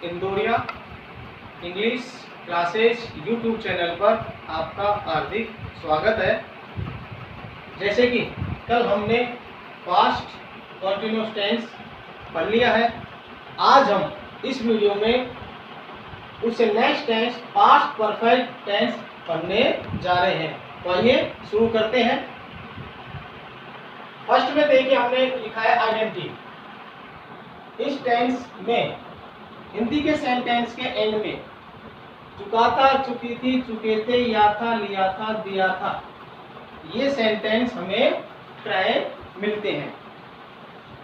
Indoria English classes YouTube channel पर आपका हार्दिक स्वागत है। जैसे कि कल हमने पास्ट कंटिन्यूअस टेंस पढ़ लिया है, आज हम इस वीडियो में उससे next tense past perfect tense पढ़ने जा रहे हैं। तो आइए शुरू करते हैं। फर्स्ट में देखिए हमने लिखा है आइडेंटिटी। इस टेंस में हिंदी के सेंटेंस के एंड में चुका था, चुकी थी, चुके थे, या था, लिया था, दिया था, ये सेंटेंस हमें प्राय मिलते हैं।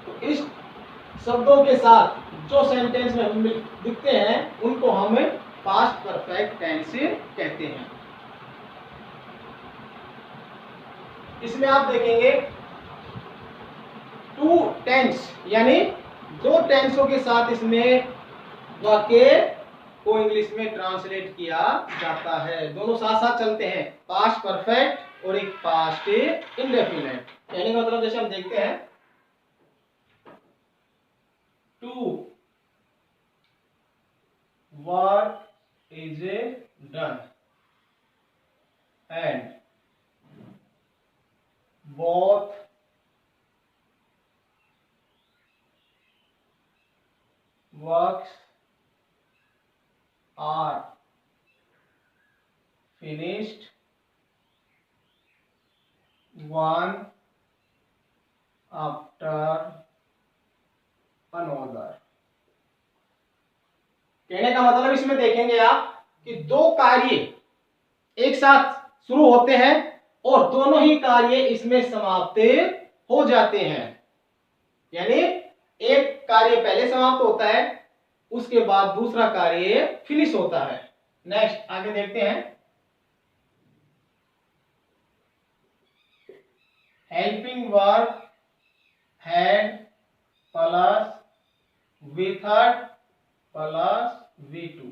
तो इस शब्दों के साथ जो सेंटेंस में हमें दिखते हैं उनको हम पास्ट परफेक्ट टेंस कहते हैं। इसमें आप देखेंगे टू टेंस यानी दो टेंसों के साथ इसमें वाक्य को इंग्लिश में ट्रांसलेट किया जाता है। दोनों साथ साथ चलते हैं, पास्ट परफेक्ट और एक पास्ट इंडेफिनिट। कहने का मतलब जैसे हम देखते हैं two work is done and both works are finished one after another। कहने का मतलब इसमें देखेंगे आप कि दो कार्य एक साथ शुरू होते हैं और दोनों ही कार्य इसमें समाप्त हो जाते हैं। यानी एक कार्य पहले समाप्त होता है, उसके बाद दूसरा कार्य फिनिश होता है। नेक्स्ट आगे देखते हैं। Helping verb had plus V third plus V2।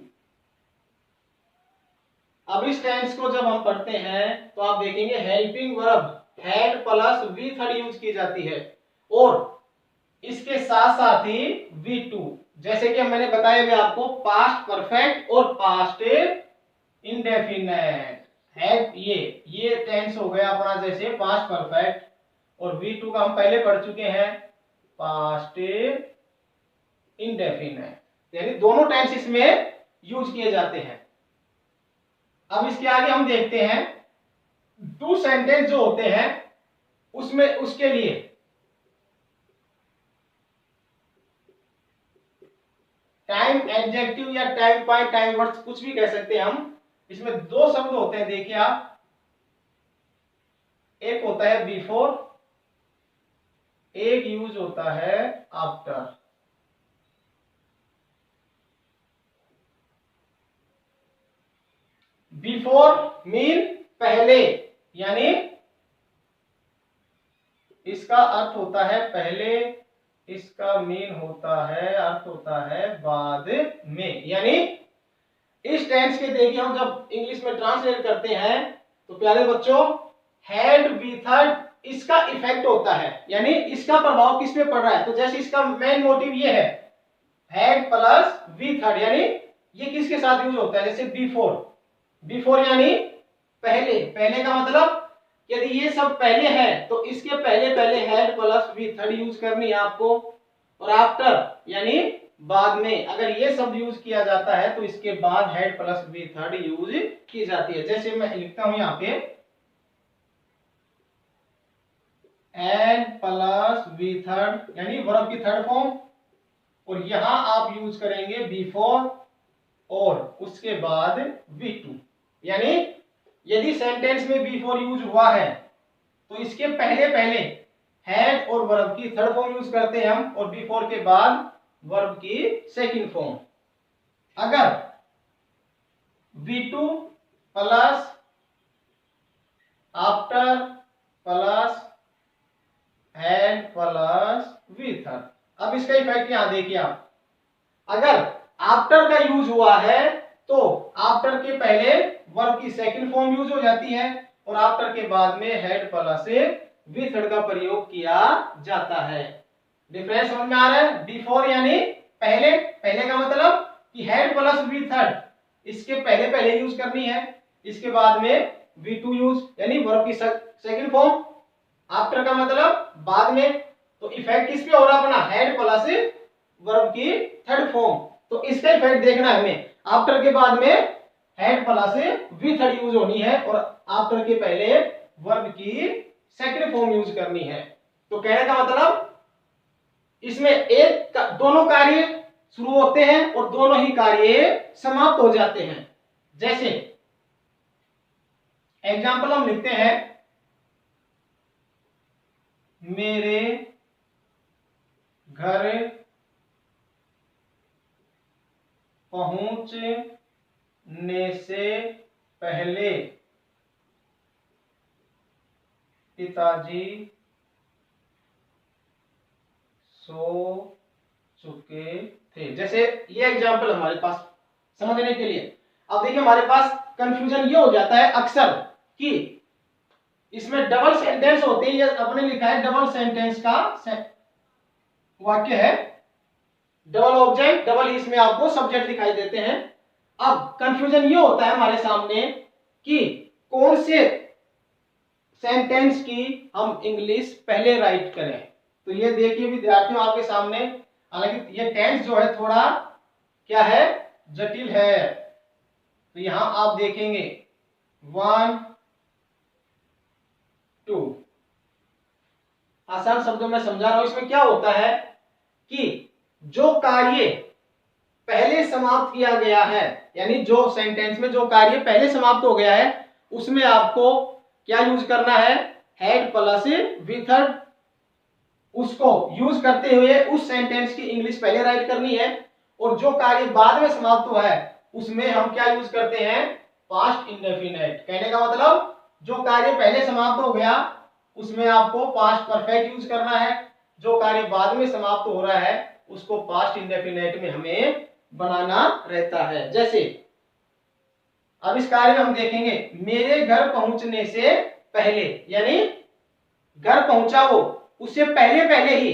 अब इस टेंस को जब हम पढ़ते हैं तो आप देखेंगे helping verb had plus V third use की जाती है और इसके साथ साथ ही V2। जैसे कि मैंने बताया भी आपको पास्ट परफेक्ट और पास्ट इंडेफिनिट है। ये टेंस हो गया अपना जैसे पास्ट परफेक्ट, और V2 का हम पहले पढ़ चुके हैं पास्ट इंडेफिनिट। यानी दोनों टेंस इसमें यूज किए जाते हैं। अब इसके आगे हम देखते हैं टू सेंटेंस जो होते हैं उसमें उसके लिए टाइम एडजेक्टिव या टाइम पॉइंट टाइम वर्ड्स कुछ भी कह सकते हैं हम। इसमें दो शब्द होते हैं, देखिए आप, एक होता है बिफोर, एक यूज होता है आफ्टर। बिफोर मीन पहले, यानी इसका अर्थ होता है पहले, इसका मीन होता है अर्थ होता है बाद में। यानी इस टेंस के देखिए हम जब इंग्लिश में ट्रांसलेट करते हैं तो प्यारे बच्चों हैड वी थर्ड इसका इफेक्ट होता है, यानी इसका प्रभाव किस पे पड़ रहा है। तो जैसे इसका मेन मोटिव ये है हैड प्लस वी थर्ड, यानी ये किसके साथ यूज होता है, जैसे बिफोर। बिफोर यानी पहले, पहले का मतलब यदि ये सब पहले है तो इसके पहले पहले had plus V third use करनी है आपको। और आफ्टर यानी बाद में, अगर ये सब यूज किया जाता है तो इसके बाद had plus V third use की जाती है। जैसे मैं लिखता हूं यहां पे एंड प्लस वी थर्ड यानी वर्ब की थर्ड फॉर्म, और यहां आप यूज करेंगे बिफोर और उसके बाद V2। यानी यदि सेंटेंस में बिफोर यूज हुआ है तो इसके पहले पहले हैड और वर्ब की थर्ड फॉर्म यूज करते हैं हम, और बिफोर के बाद वर्ब की सेकंड फॉर्म। अगर V2 plus after plus had plus V third, अब इसका इफेक्ट यहां देखिए आप, अगर आफ्टर का यूज हुआ है तो आफ्टर के पहले वर्ब की सेकंड फॉर्म यूज हो जाती है और आफ्टर के बाद में हेड प्लस वी थर्ड का प्रयोग किया जाता है। डिफरेंस समझ में आ रहा है। बिफोर यानी पहले, पहले का मतलब कि इसके पहले पहले यूज करनी है, इसके बाद में V2 यूज, यानी वर्ब की सेकंड फॉर्म। आफ्टर का मतलब बाद में, तो इफेक्ट किस पे हो रहा अपना, हैड प्लस वर्ब की थर्ड फॉर्म। तो इसका इफेक्ट देखना है हमें, आफ्टर के बाद में had plus V third use होनी है और आफ्टर के पहले वर्ब की सेकंड फॉर्म यूज करनी है। तो कहने का मतलब इसमें दोनों कार्य शुरू होते हैं और दोनों ही कार्य समाप्त हो जाते हैं। जैसे एग्जाम्पल हम लिखते हैं, मेरे घर पहुंचने से पहले पिताजी सो चुके थे। जैसे ये एग्जाम्पल हमारे पास समझने के लिए। अब देखिए हमारे पास कंफ्यूजन ये हो जाता है अक्सर कि इसमें डबल सेंटेंस होते हैं, ये अपने लिखा है डबल सेंटेंस का वाक्य है, डबल ऑब्जेक्ट डबल इसमें आपको सब्जेक्ट दिखाई देते हैं। अब कंफ्यूजन ये होता है हमारे सामने कि कौन से सेंटेंस की हम इंग्लिश पहले राइट करें। तो ये देखिए विद्यार्थियों आपके सामने, हालांकि ये टेंस जो है थोड़ा क्या है, जटिल है। तो यहां आप देखेंगे 1 2, आसान शब्दों में समझा रहा हूं। इसमें क्या होता है कि जो कार्य पहले समाप्त किया गया है, यानी जो सेंटेंस में जो कार्य पहले समाप्त हो गया है, उसमें आपको क्या यूज करना है, हैड प्लस वी थर्ड। उसको यूज करते हुए उस सेंटेंस की इंग्लिश पहले राइट करनी है। और जो कार्य बाद में समाप्त हुआ है उसमें हम क्या यूज करते हैं, पास्ट इंडेफिनिट। कहने का मतलब जो कार्य पहले समाप्त हो गया उसमें आपको पास्ट परफेक्ट यूज करना है, जो कार्य बाद में समाप्त हो रहा है उसको पास्ट इंडेफिनिट में हमें बनाना रहता है। जैसे अब इस कार्य में हम देखेंगे, मेरे घर पहुंचने से पहले, यानी घर पहुंचा वो, उससे पहले पहले ही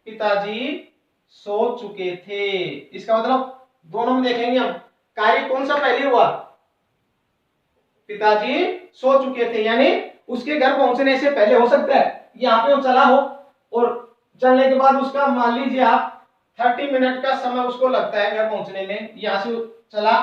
पिताजी सो चुके थे। इसका मतलब दोनों में देखेंगे हम, कार्य कौन सा पहले हुआ, पिताजी सो चुके थे, यानी उसके घर पहुंचने से पहले हो सकता है यहाँ पे वो चला हो और चलने के बाद उसका मान लीजिए आप 30 मिनट का समय उसको लगता है घर पहुंचने में, यहाँ से चला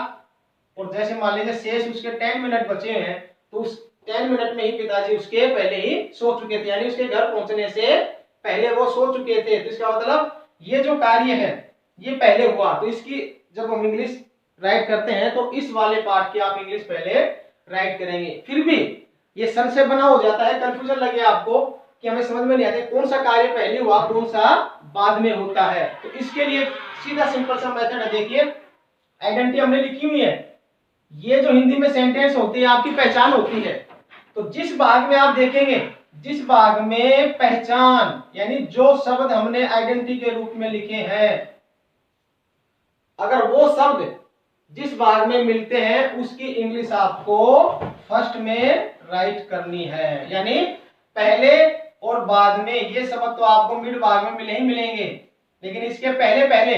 और जैसे मान लीजिए शेष उसके 10 मिनट बचे हैं, तो उस 10 मिनट में ही पिताजी उसके पहले ही सो चुके थे, यानी उसके घर पहुंचने से पहले वो सो चुके थे। तो इसका मतलब ये जो कार्य है ये पहले हुआ। तो इसकी जब हम इंग्लिश राइट करते हैं तो इस वाले पार्ट की आप इंग्लिश पहले राइट करेंगे। फिर भी ये संशय बना हो जाता है, कंफ्यूजन लगे आपको कि हमें समझ में नहीं आता कौन सा कार्य पहले हुआ कौन सा बाद में होता है। तो इसके लिए सीधा सिंपल सा मेथड है, देखिए आइडेंटिटी हमने लिखी हुई है। ये जो हिंदी में सेंटेंस होती है आपकी पहचान होती है। तो जिस भाग में आप देखेंगे, जिस भाग में पहचान यानी जो शब्द हमने आइडेंटिटी के रूप में लिखे हैं, अगर वो शब्द जिस भाग में मिलते हैं उसकी इंग्लिश आपको फर्स्ट में राइट करनी है। यानी पहले और बाद में ये शब्द तो आपको मिड भाग में मिले ही मिलेंगे, लेकिन इसके पहले पहले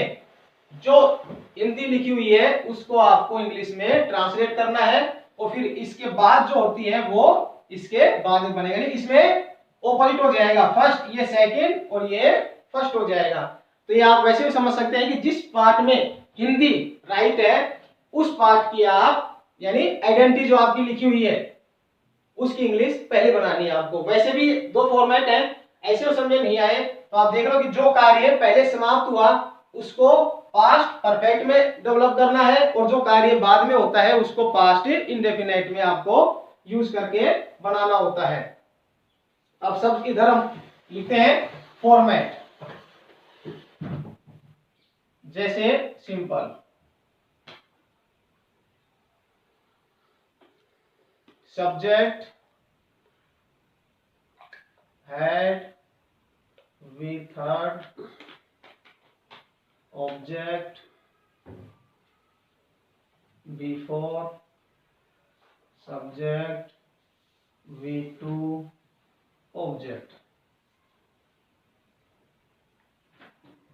जो हिंदी लिखी हुई है उसको आपको इंग्लिश में ट्रांसलेट करना है और फिर इसके बाद जो होती है वो इसके बाद में बनेगा। इसमें ऑपोजिट हो जाएगा, फर्स्ट ये सेकंड और ये फर्स्ट हो जाएगा। तो ये आप वैसे भी समझ सकते हैं कि जिस पार्ट में हिंदी राइट है उस पार्ट की आप यानी आइडेंटिटी जो आपकी लिखी हुई है उसकी इंग्लिश पहले बनानी है आपको। वैसे भी दो फॉर्मेट है, ऐसे समझे नहीं आए तो आप देख लो कि जो कार्य पहले समाप्त हुआ उसको पास्ट परफेक्ट में डेवलप करना है और जो कार्य बाद में होता है उसको पास्ट इंडेफिनिट में आपको यूज करके बनाना होता है। अब सब इधर हम लिखते हैं फॉर्मेट, जैसे simple subject had V third object before subject V2 object.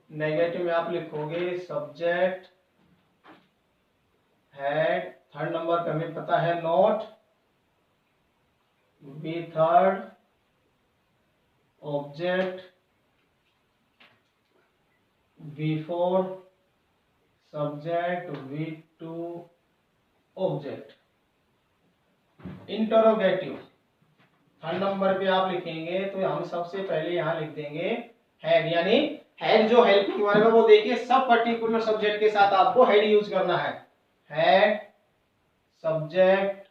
Negative में आप लिखोगे सब्जेक्ट हैड, थर्ड नंबर पे हमें पता है not, V third object, V four subject, V two object. Interrogative third number पे आप लिखेंगे तो हम सबसे पहले यहां लिख देंगे हैड, यानी हैड जो हेल्पिंग वर्ब है वो देखिए सब पर्टिकुलर सब्जेक्ट के साथ आपको हैड यूज करना है। Had subject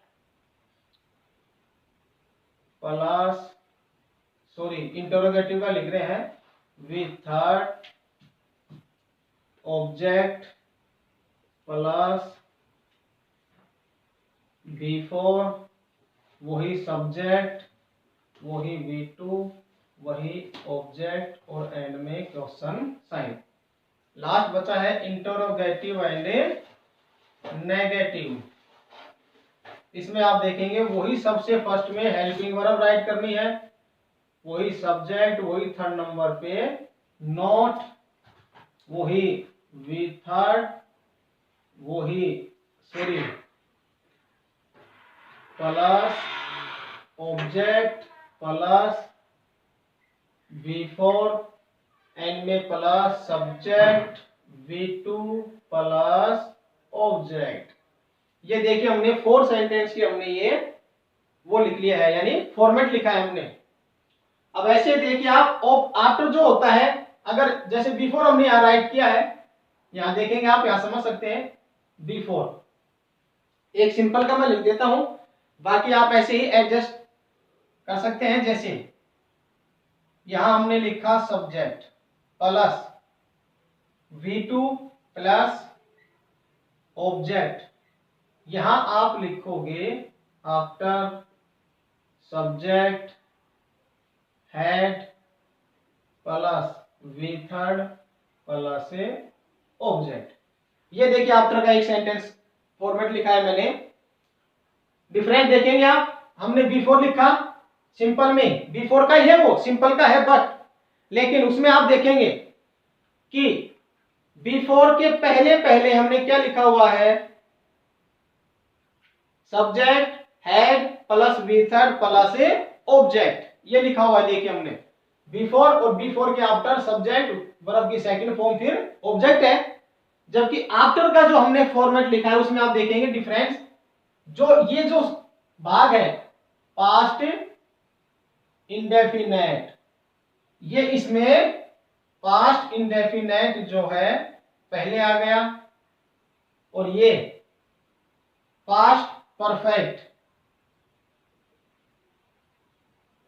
plus, sorry interrogative का लिख रहे हैं, with third object plus V4 वही सब्जेक्ट वही V2 वही ऑब्जेक्ट और एंड में क्वेश्चन साइन। लास्ट बचा है इंटरोगेटिव एंड नेगेटिव। इसमें आप देखेंगे वही सबसे फर्स्ट में हेल्पिंग वर्ब राइट करनी है, वही सब्जेक्ट वही थर्ड नंबर पे नॉट, वही वी थर्ड वही sorry plus object plus V4 end में plus subject V2 plus object. ये देखिए हमने 4 सेंटेंस की हमने ये वो लिख लिया है, यानी फॉर्मेट लिखा है हमने। अब ऐसे देखिए आप आफ्टर जो होता है, अगर जैसे बिफोर हमने यहां राइट किया है, यहां देखेंगे आप, यहां समझ सकते हैं बिफोर, एक सिंपल का मैं लिख देता हूं, बाकी आप ऐसे ही एडजस्ट कर सकते हैं। जैसे यहां हमने लिखा subject plus V2 plus object, यहां आप लिखोगे after subject had plus V third plus object. ये देखिए आफ्टर का एक सेंटेंस फॉर्मेट लिखा है मैंने। डिफरेंट देखेंगे आप, हमने बिफोर लिखा सिंपल में, बिफोर का ही है वो, सिंपल का है, बट लेकिन उसमें आप देखेंगे कि बिफोर के पहले पहले हमने क्या लिखा हुआ है, subject had plus V third plus object, ये लिखा हुआ है। देखिए हमने बिफोर और बिफोर के आफ्टर सब्जेक्ट वर्ब की सेकंड फॉर्म फिर ऑब्जेक्ट है, जबकि आफ्टर का जो हमने फॉर्मेट लिखा है उसमें आप देखेंगे डिफरेंस, जो ये जो भाग है पास्ट इंडेफिनेट, ये इसमें पास्ट इंडेफिनेट जो है पहले आ गया, और ये पास्ट परफेक्ट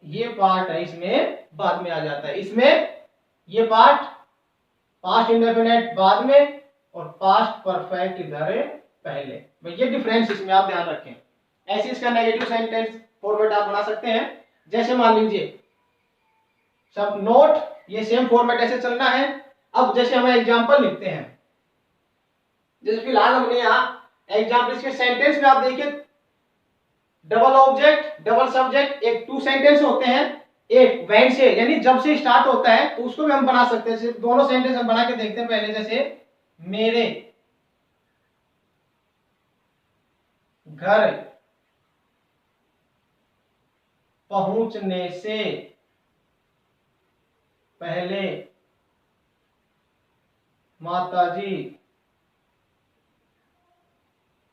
ये पार्ट है इसमें बाद में आ जाता है। इसमें ये पार्ट पास्ट इंडेफिनेट बाद में और पास्ट परफेक्ट इधर पहले, ये डिफरेंस इसमें आप ध्यान रखें। ऐसे इसका नेगेटिव सेंटेंस फॉर्मेट आप बना सकते हैं। जैसे मान लीजिए सब नोट, ये सेम फॉर्मेट ऐसे चलना है। अब जैसे हम एग्जांपल लिखते हैं, जैसे फिलहाल हमने यहाँ एग्जांपल इसके सेंटेंस में आप देखिए डबल ऑब्जेक्ट डबल सब्जेक्ट, एक 2 सेंटेंस होते हैं, एक व्हेन से यानी जब से स्टार्ट होता है, तो उसको भी हम बना सकते हैं। दोनों सेंटेंस हम बना के देखते हैं पहले। जैसे मेरे घर पहुंचने से पहले माताजी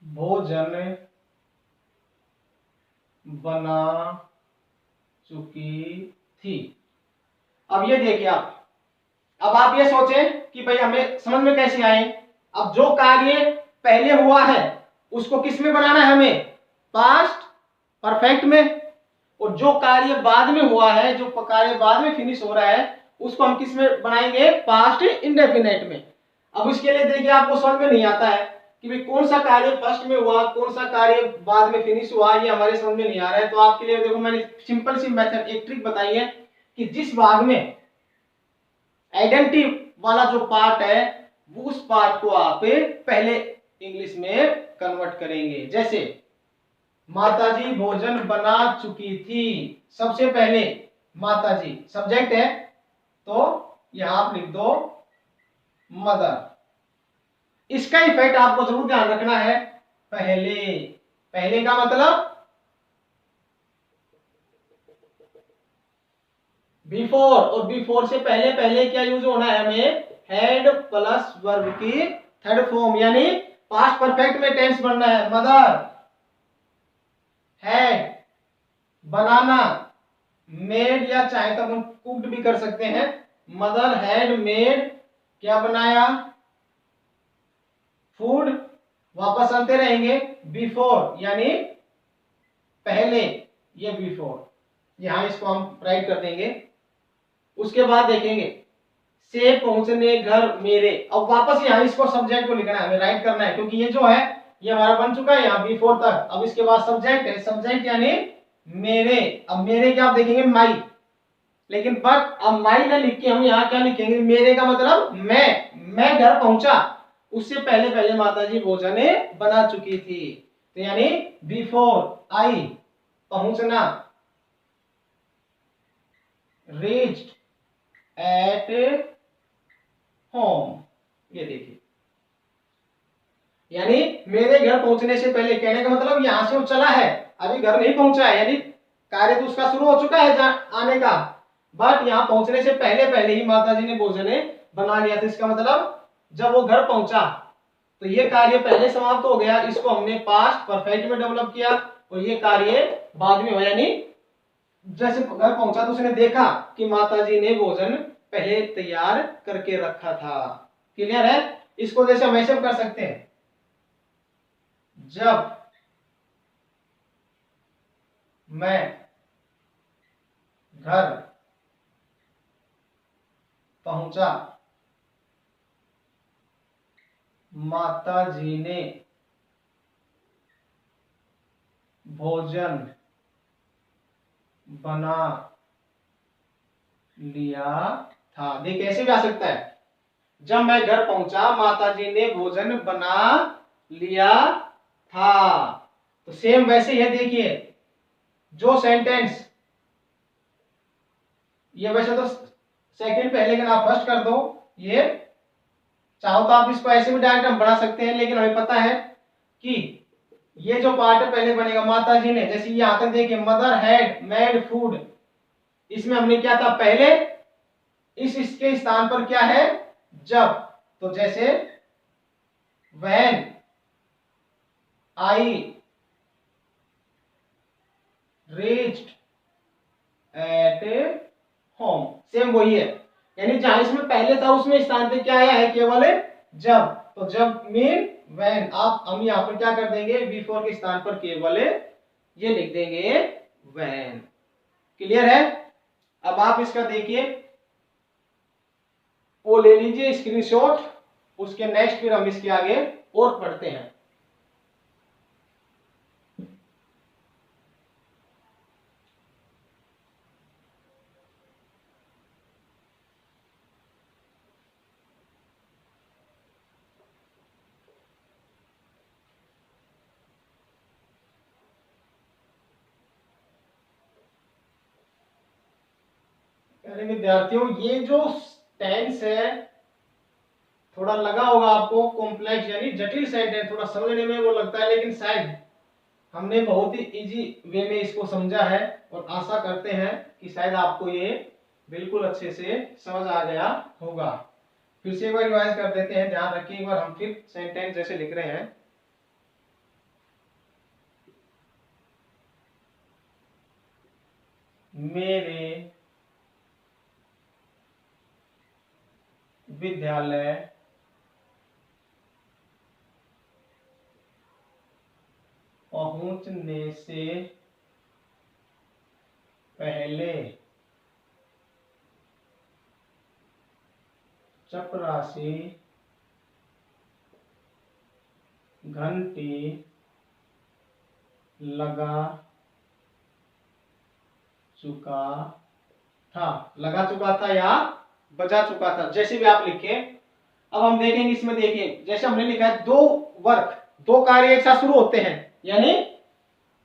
भोजन बना चुकी थी। अब ये देखिए आप, अब आप ये सोचें कि भाई हमें समझ में कैसे आए। अब जो कार्य पहले हुआ है उसको किस में बनाना है हमें, पास्ट परफेक्ट में, और जो कार्य बाद में हुआ है, जो कार्य बाद में फिनिश हो रहा है, उसको हम किस में बनाएंगे, पास्ट इंडेफिनेट में। अब इसके लिए देखिए आपको समझ में नहीं आता है कि भाई कौन सा कार्य फर्स्ट में हुआ कौन सा कार्य बाद में फिनिश हुआ, ये हमारे समझ में नहीं आ रहा है। तो आपके लिए देखो मैंने सिंपल सी मेथड एक ट्रिक बताई है कि जिस भाग में आइडेंटिटी वाला जो पार्ट है वो उस पार्ट को आप पहले इंग्लिश में कन्वर्ट करेंगे। जैसे माताजी भोजन बना चुकी थी, सबसे पहले माताजी सब्जेक्ट है, तो यहां आप लिख दो मदर। इसका इफेक्ट आपको जरूर ध्यान रखना है पहले, पहले का मतलब बिफोर, और बिफोर से पहले पहले क्या यूज होना है हमें, हैड प्लस वर्ब की थर्ड फॉर्म, यानी पास्ट परफेक्ट में टेंस बनना है। मदर हैड बनाना, मेड या चाहे तो हम कुक्ड भी कर सकते हैं। मदर हैड मेड क्या बनाया, फूड। वापस आते रहेंगे, बिफोर यानी पहले, ये बिफोर, यहां इसको हम राइट कर देंगे। उसके बाद देखेंगे से पहुंचने घर मेरे, अब वापस यहाँ इसको सब्जेक्ट को लिखना है, हमें राइट करना है, क्योंकि ये जो है ये हमारा बन चुका है यहाँ बिफोर तक। अब इसके बाद सब्जेक्ट है, सब्जेक्ट यानी मेरे। अब मेरे क्या आप देखेंगे माई, लेकिन बट अब माई ना लिख के हम यहाँ क्या लिखेंगे, मेरे का मतलब मैं घर पहुंचा, उससे पहले पहले माता जी भोजन बना चुकी थी, तो यानी बिफोर आई पहुंचना, रीच्ड एट होम, ये देखिए, यानी मेरे घर पहुंचने से पहले, कहने का मतलब यहां से वो चला है, अभी घर नहीं पहुंचा है, यानी कार्य तो उसका शुरू हो चुका है आने का, बट यहाँ पहुंचने से पहले पहले ही माता जी ने भोजन बना लिया था। इसका मतलब जब वो घर पहुंचा तो ये कार्य पहले समाप्त हो गया, इसको हमने पास्ट परफेक्ट में डेवलप किया, और ये कार्य बाद में हुआ, यानी जैसे घर पहुंचा तो उसने देखा कि माता जी ने भोजन पहले तैयार करके रखा था। क्लियर है? इसको जैसे हम ऐसे कर सकते हैं, जब मैं घर पहुंचा माता जी ने भोजन बना लिया था। देख ऐसे भी आ सकता है, जब मैं घर पहुंचा माता जी ने भोजन बना लिया था, तो सेम वैसे ही देखिए जो सेंटेंस, ये वैसे तो सेकंड पहले का आप फर्स्ट कर दो, ये चाहो तो आप इसको ऐसे भी डायरेक्ट हम बढ़ा सकते हैं, लेकिन हमें पता है कि ये जो पार्ट पहले बनेगा माता जी ने, जैसे यहां तक देखिए मदर हैड मेड फूड, इसमें हमने क्या था पहले, इसके स्थान पर क्या है जब, तो जैसे when I reached at home, same वही है, यानी जहां इसमें पहले था उसमें स्थान पे क्या आया है केवल जब, तो जब मीन व्हेन, आप हम यहां पर क्या कर देंगे बिफोर के स्थान पर केवल ये लिख देंगे व्हेन। क्लियर है? अब आप इसका देखिए वो ले लीजिए स्क्रीनशॉट, उसके नेक्स्ट फिर हम इसके आगे और पढ़ते हैं। अरे विद्यार्थियों, ये जो टेंस है थोड़ा लगा होगा आपको कॉम्प्लेक्स, यानी जटिल सेंटेंस, थोड़ा समझने में वो लगता है, लेकिन शायद हमने बहुत ही इजी वे में इसको समझा है, और आशा करते हैं कि शायद आपको ये बिल्कुल अच्छे से समझ आ गया होगा। फिर से एक बार रिवाइज कर देते हैं, ध्यान रखिए, एक बार हम फिर सेंटेंस जैसे लिख रहे हैं, मेरे विद्यालय पहुंचने से पहले चपरासी घंटी लगा चुका था, लगा चुका था या बजा चुका था, जैसे भी आप लिखे। अब हम देखेंगे इसमें, देखिए जैसे हमने लिखा है दो वर्क, दो कार्य एक साथ शुरू होते हैं, यानी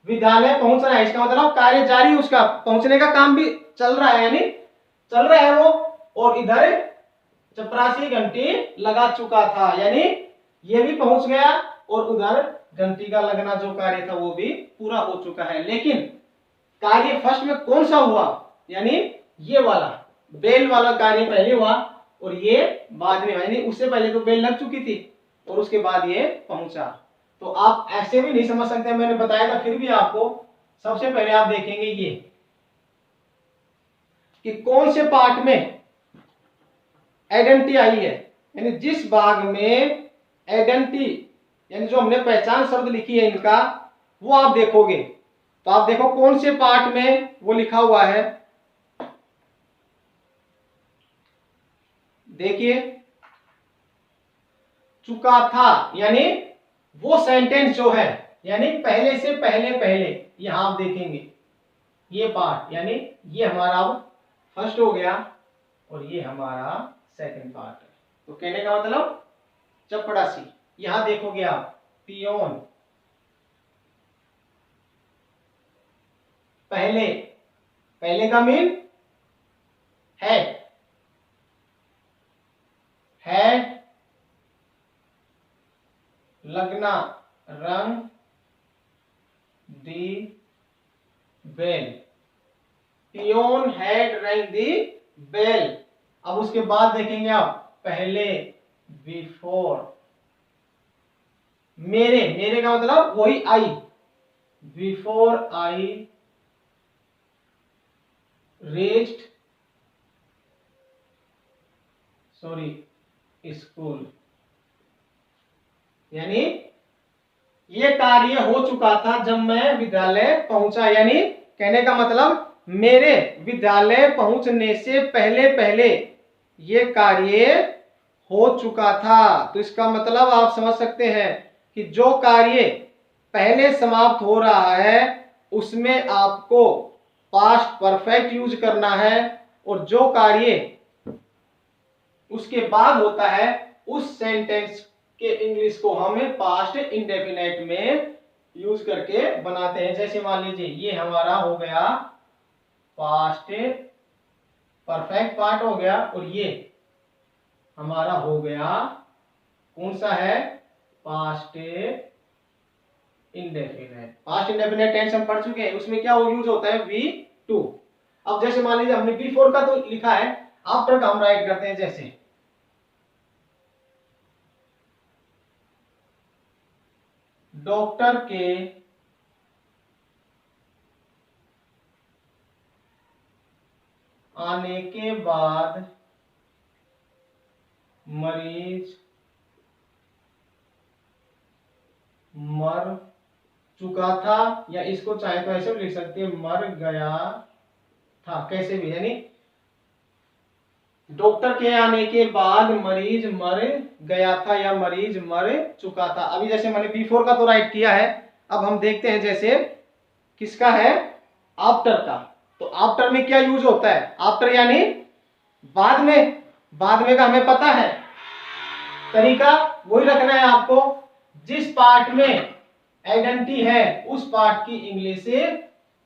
विद्यालय पहुंच रहा है, इसका मतलब कार्य जारी, उसका पहुंचने का काम भी चल रहा है, यानी चल रहा है वो, और इधर चपरासी घंटी लगा चुका था, यानी ये भी पहुंच गया और उधर घंटी का लगना जो कार्य था वो भी पूरा हो चुका है। लेकिन कार्य फर्स्ट में कौन सा हुआ, यानी ये वाला बेल वाला कार्य पहले हुआ और ये बाद में, यानी उससे पहले तो बेल लग चुकी थी और उसके बाद ये पहुंचा। तो आप ऐसे भी नहीं समझ सकते, मैंने बताया था, फिर भी आपको सबसे पहले आप देखेंगे ये कि कौन से पार्ट में आइडेंटिटी आई है, यानी जिस भाग में आइडेंटिटी यानी जो हमने पहचान शब्द लिखी है इनका, वो आप देखोगे। तो आप देखो कौन से पार्ट में वो लिखा हुआ है, देखिए चुका था, यानी वो सेंटेंस जो है, यानी पहले से पहले पहले, यहां आप देखेंगे ये पार्ट, यानी ये हमारा अब फर्स्ट हो गया और ये हमारा सेकंड पार्ट है। तो कहने का मतलब चपड़ासी। यहां देखोगे आप पियोन, पहले, पहले का मीन हेड, हेड लगना, रंग दी बेल, पियोन हैड रंग दी बेल। अब उसके बाद देखेंगे आप पहले, बिफोर, मेरे, मेरे का मतलब वही आई, बिफोर आई रीच्ड स्कूल, यानी ये कार्य हो चुका था जब मैं विद्यालय पहुंचा, यानी कहने का मतलब मेरे विद्यालय पहुंचने से पहले पहले ये कार्य हो चुका था। तो इसका मतलब आप समझ सकते हैं कि जो कार्य पहले समाप्त हो रहा है उसमें आपको पास्ट परफेक्ट यूज करना है, और जो कार्य उसके बाद होता है उस सेंटेंस के इंग्लिश को हमें पास्ट इंडेफिनेट में यूज करके बनाते हैं। जैसे मान लीजिए ये हमारा हो गया पास्ट परफेक्ट पार्ट हो गया, और ये हमारा हो गया कौन सा है, past indefinite. Past indefinite tense हम पढ़ चुके हैं, उसमें क्या यूज होता है, V2। अब जैसे मान लीजिए हमने बिफोर का तो लिखा है, आफ्टर का हम राइट करते हैं। जैसे डॉक्टर के आने के बाद मरीज मर चुका था, या इसको चाहे तो ऐसे भी लिख सकते हैं मर गया था, कैसे भी, यानी डॉक्टर के आने के बाद मरीज मर गया था या मरीज मर चुका था। अभी जैसे मैंने बिफोर का तो राइट किया है, अब हम देखते हैं जैसे किसका है, आफ्टर का। तो आफ्टर में क्या यूज होता है, आफ्टर यानी बाद में, बाद में का हमें पता है, तरीका वही रखना है आपको, जिस पार्ट में आइडेंटिटी है उस पार्ट की इंग्लिश से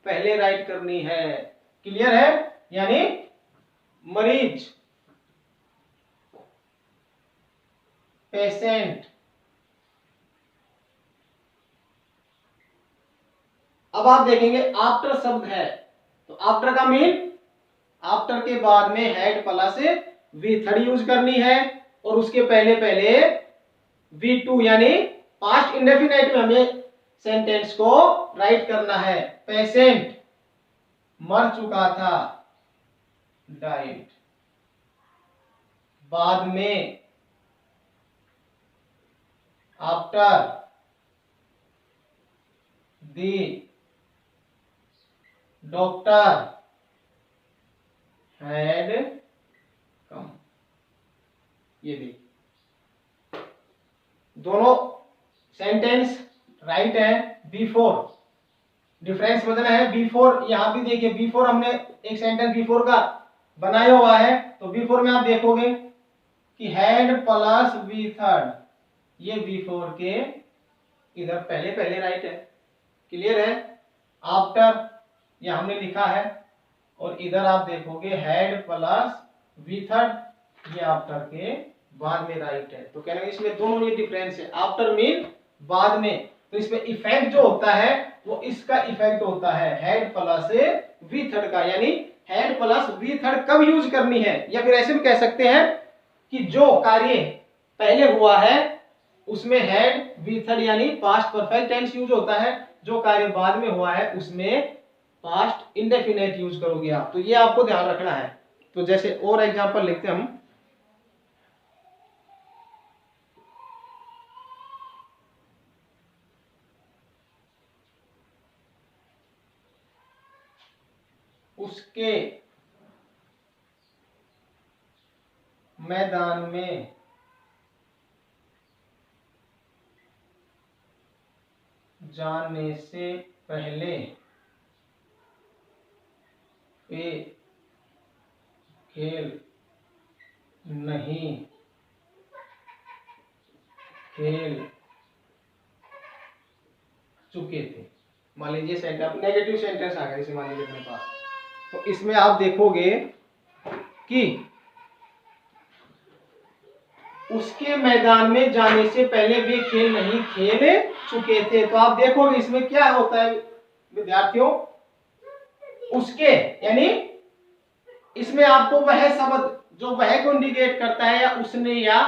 पहले राइट करनी है। क्लियर है, यानी मरीज, पेशेंट। अब आप देखेंगे आफ्टर शब्द है, तो आफ्टर का मीन आफ्टर के बाद में हेड प्लस V3 यूज करनी है, और उसके पहले पहले V2, यानी पास्ट इंडेफिनिट में हमें सेंटेंस को राइट करना है। पेशेंट मर चुका था, डाइड। बाद में after the doctor had come. ये भी दोनों सेंटेंस राइट है। बिफोर डिफरेंस बदलना है, बिफोर यहां भी देखिए, बिफोर हमने एक सेंटेंस बिफोर का बनाया हुआ है, तो बिफोर में आप देखोगे कि हैड प्लस V3, ये बिफोर के इधर पहले पहले राइट है। क्लियर है, आफ्टर यह हमने लिखा है, और इधर आप देखोगे हैड प्लस V3, ये आफ्टर के बाद में राइट है। तो कहना इसमें दोनों ये डिफरेंस है, आफ्टर मीन बाद में, तो इसमें इफेक्ट जो होता है वो इसका इफेक्ट होता है हेड प्लस वी थर्ड का, यानी हेड प्लस वी थर्ड कब यूज करनी है, या फिर ऐसे भी कह सकते हैं कि जो कार्य पहले हुआ है उसमें हेड वी थर्ड यानी पास्ट परफेक्ट टेंस यूज होता है, जो कार्य बाद में हुआ है उसमें पास्ट इंडेफिनेट यूज करोगे आप। तो ये आपको ध्यान रखना है। तो जैसे और एग्जांपल लिखते हैं हम, उसके मैदान में जाने से पहले वे खेल नहीं खेल चुके थे। मान लीजिए सेंटेंस नेगेटिव सेंटेंस आ गया जैसे मान लीजिए अपने पास, तो इसमें आप देखोगे कि उसके मैदान में जाने से पहले वे खेल नहीं खेल चुके थे। तो आप देखोगे इसमें क्या होता है विद्यार्थियों, उसके यानी इसमें आपको वह शब्द जो वह को इंडिकेट करता है या उसने या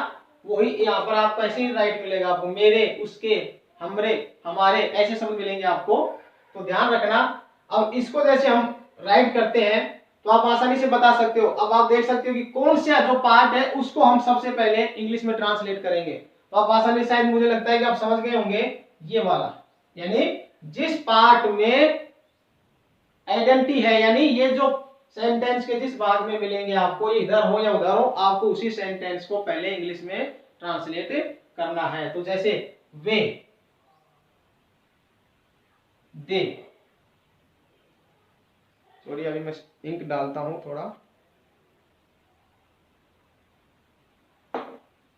वही, यहाँ पर आपको ऐसे ही राइट मिलेगा आपको, मेरे, उसके, हमरे, हमारे, ऐसे शब्द मिलेंगे आपको। तो ध्यान रखना। अब इसको जैसे हम राइट करते हैं तो आप आसानी से बता सकते हो। अब आप देख सकते हो कि कौन सा जो पार्ट है उसको हम सबसे पहले इंग्लिश में ट्रांसलेट करेंगे। तो आप आसानी से, शायद मुझे लगता है कि आप समझ गए होंगे, ये वाला, यानी जिस पार्ट में आइडेंटिटी है, यानी ये जो सेंटेंस के जिस भाग में मिलेंगे आपको, ये इधर हो या उधर हो, आपको उसी सेंटेंस को पहले इंग्लिश में ट्रांसलेट करना है। तो जैसे वे, दे, सॉरी अभी मैं इंक डालता हूं थोड़ा।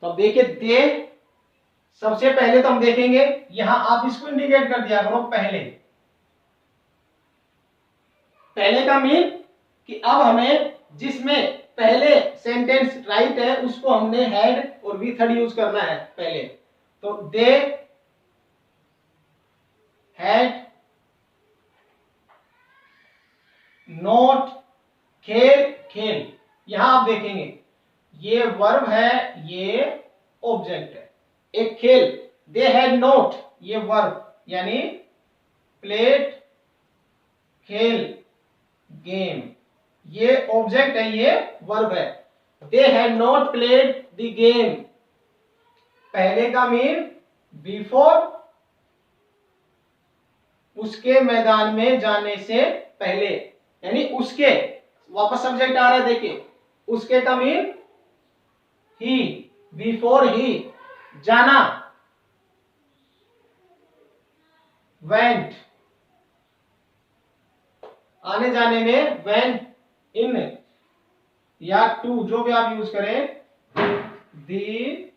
तो अब देखिए दे, सबसे पहले तो हम देखेंगे यहां आप इसको इंडिकेट कर दिया करो पहले। पहले का मीन कि अब हमें जिसमें पहले सेंटेंस राइट है उसको हमने हेड और वी थर्ड यूज करना है पहले। तो दे हैड नॉट खेल, खेल, यहां आप देखेंगे ये वर्ब है, ये ऑब्जेक्ट है। एक खेल, दे हैड नॉट, ये वर्ब यानी प्लेड, खेल, गेम, ये ऑब्जेक्ट है, ये वर्ब है। They had not played the game, पहले का मीन बिफोर, उसके मैदान में जाने से पहले, यानी उसके, वापस सब्जेक्ट आ रहा है देखिए, उसके का मीन ही, बिफोर ही, जाना, वेंट, आने जाने में वेंट, इन या टू, जो भी आप यूज करें, दी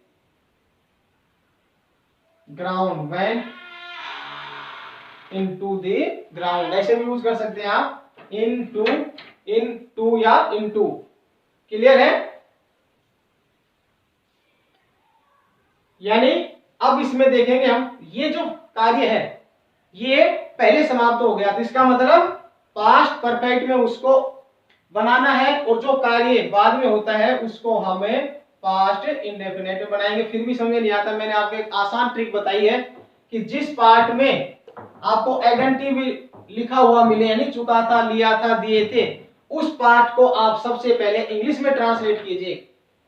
ground, went into the ground, ऐसे भी यूज कर सकते हैं आप, इनटू, इनटू या इनटू। क्लियर है? यानी अब इसमें देखेंगे हम, ये जो कार्य है ये पहले समाप्त हो गया, तो इसका मतलब पास्ट परफेक्ट में उसको बनाना है, और जो कार्य बाद में होता है उसको हमें पास्ट इंडेफिनिट में बनाएंगे। फिर भी समझ नहीं आता, मैंने आपको एक आसान ट्रिक बताई है कि जिस पार्ट में आपको आइडेंटिटी भी लिखा हुआ मिले, यानी चुका था, लिया था, दिए थे, उस पार्ट को आप सबसे पहले इंग्लिश में ट्रांसलेट कीजिए।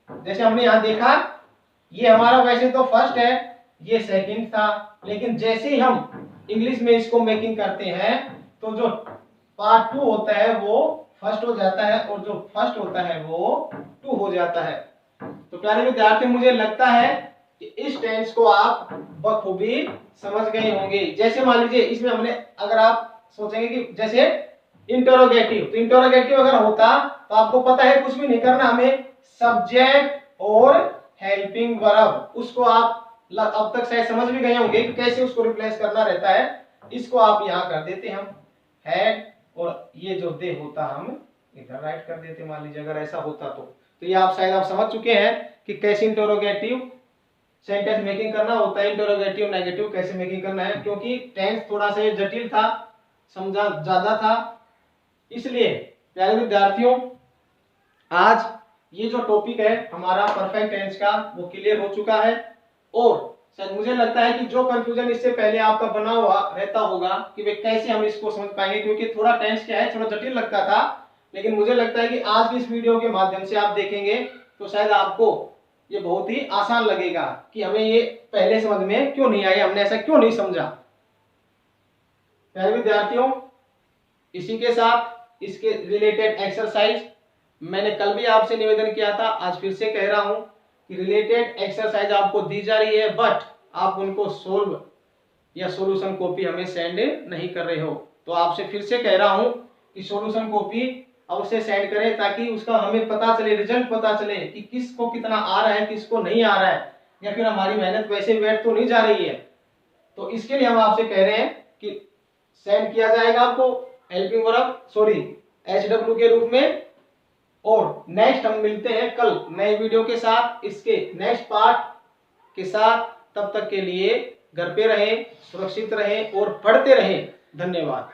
जैसे हमने यहां देखा, ये हमारा वैसे तो फर्स्ट है, ये सेकंड था, लेकिन जैसे ही हम इंग्लिश में इसको मेकिंग करते हैं तो जो पार्ट 2 होता है वो फर्स्ट हो जाता है, और जो फर्स्ट होता है वो 2 हो जाता है। तो प्यारे विद्यार्थी, मुझे लगता है कि इस टेंस को आप बखूबी समझ गए होंगे। जैसे मान लीजिए इसमें हमने, अगर आप सोचेंगे कि जैसे इंटरोगेटिव, तो इंटरोगेटिव अगर होता तो आपको पता है कुछ भी नहीं करना, हमें सब्जेक्ट और हेल्पिंग वर्ब, उसको आप अब तक शायद समझ भी गए होंगे कि कैसे उसको रिप्लेस करना रहता है। इसको आप यहाँ कर देते हम हैड, और ये जो दे होता हम इधर राइट कर देते, मान लीजिए अगर ऐसा होता तो ये आप शायद आप समझ चुके हैं कि कैसे इंटरोगेटिव सेंटेंस मेकिंग करना होता है, इंटरोगेटिव नेगेटिव कैसे मेकिंग करना है, क्योंकि टेंस थोड़ा सा जटिल था, समझा ज्यादा था। इसलिए प्यारे विद्यार्थियों, आज ये जो टॉपिक है हमारा परफेक्ट टेंस का वो क्लियर हो चुका है। और सर मुझे लगता है कि जो कंफ्यूजन इससे पहले आपका बना हुआ रहता होगा कि वे कैसे हम इसको समझ पाएंगे, क्योंकि थोड़ा टेंस क्या है, थोड़ा जटिल लगता था, लेकिन मुझे लगता है कि आज की इस वीडियो के माध्यम से आप देखेंगे तो शायद आपको ये बहुत ही आसान लगेगा कि हमें ये पहले समझ में क्यों नहीं आया, हमने ऐसा क्यों नहीं समझा। प्यारे विद्यार्थियों, इसी के साथ इसके रिलेटेड एक्सरसाइज मैंने कल भी आपसे निवेदन किया था, आज फिर से कह रहा हूं कि रिलेटेड एक्सरसाइज आपको दी जा रही है, बट आप उनको सोल्व या सॉल्यूशन कॉपी हमें सेंड नहीं कर रहे हो। तो आपसे फिर से कह रहा हूं कि सॉल्यूशन कॉपी अवश्य सेंड करें, ताकि उसका हमें पता चले, रिजल्ट पता चले कि किसको कितना आ रहा है, किसको नहीं आ रहा है, या फिर हमारी मेहनत वैसे व्यर्थ तो नहीं जा रही है। तो इसके लिए हम आपसे कह रहे हैं कि सेंड किया जाएगा आपको हेल्पिंग वर्ब सॉरी HW के रूप में। और नेक्स्ट हम मिलते हैं कल नए वीडियो के साथ, इसके नेक्स्ट पार्ट के साथ। तब तक के लिए घर पे रहें, सुरक्षित रहें और पढ़ते रहें। धन्यवाद।